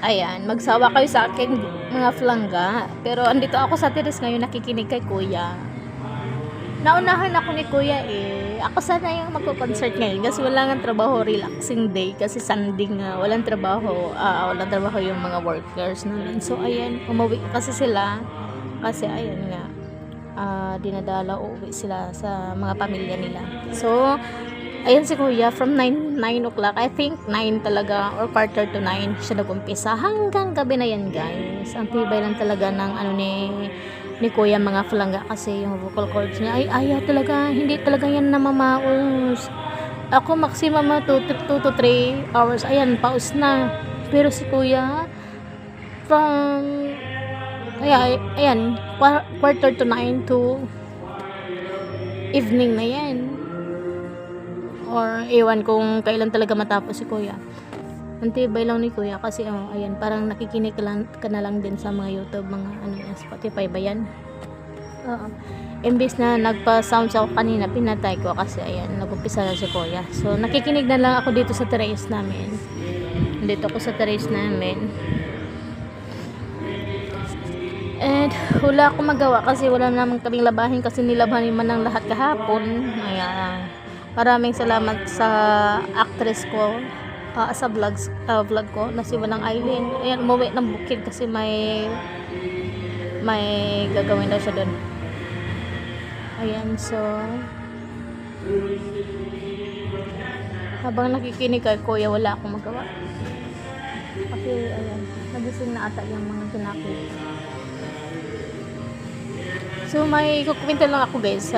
Ayan, magsawa kayo sa akin mga flangga. Pero andito ako sa teres ngayon nakikinig kay kuya. Naunahan ako ni kuya eh. Ako sana yung magko-concert ngayon kasi wala nga trabaho, relaxing day kasi Sunday nga, walang trabaho yung mga workers namin. So ayan, umuwi kasi sila kasi ayan nga, dinadala uuwi sila sa mga pamilya nila. So ayan si kuya from 9 o'clock, I think 9 talaga or quarter to 9 siya nag-umpisa hanggang gabi na yan guys. Ang tibay lang talaga ng ni kuya mga flangga kasi yung vocal cords niya ay ayaw talaga, hindi talaga yan namamaos. Ako maximum 2 to 3 hours ayan paus na, pero si kuya from ayan quarter to 9 to evening na yan, or ewan kung kailan talaga matapos si kuya. Ang tibay lang ni kuya kasi ayan, parang nakikinig ka na lang din sa mga YouTube, mga Spotify ba yan? Oo. Imbis na nagpa-sounds ako kanina, pinatay ko kasi ayan, nag-umpisa na si kuya. So nakikinig na lang ako dito sa terrace namin. Dito ako sa terrace namin. And wala akong magawa kasi wala naman kaming labahin kasi nilabhan man ng lahat kahapon. Ayan. Maraming salamat sa actress ko sa vlog ko na si Manang Aileen. Ayan, umuwi ng bukid kasi may gagawin daw siya doon. Ayan, so habang nakikinig kay kuya wala akong magawa kasi ayan, nagising na ata yung mga kinakit. So may kukwento lang ako guys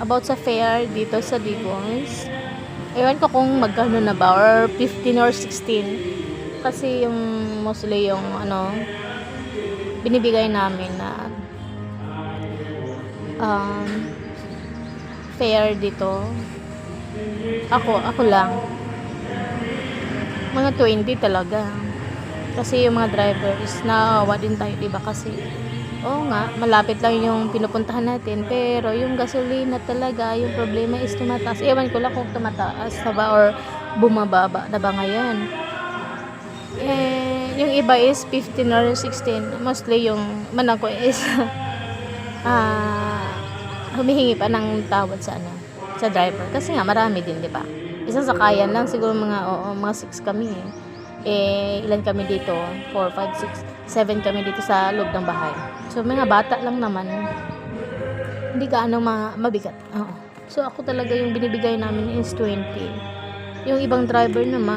about sa fair dito sa Digos. Ewan ko kung magkano na ba or 15 or 16 kasi yung mostly yung binibigay namin na fair dito, ako lang mga 20 talaga kasi yung mga driver is naawa din tayo diba kasi nga malapit lang yung pinupuntahan natin, pero yung gasolina talaga yung problema is tumataas. Ewan ko lang kung tumataas na ba or bumababa na ba ngayon. Yung iba is 15 or 16, mostly yung manang ko is humihingi pa ng tawad sa driver kasi nga marami din diba, isang sakayan lang siguro mga 6 kami ilan kami dito, 4, 5, 6, 7 kami dito sa loob ng bahay. So mga bata lang naman, hindi gaano mabigat. So ako talaga yung binibigay namin is 20. Yung ibang driver naman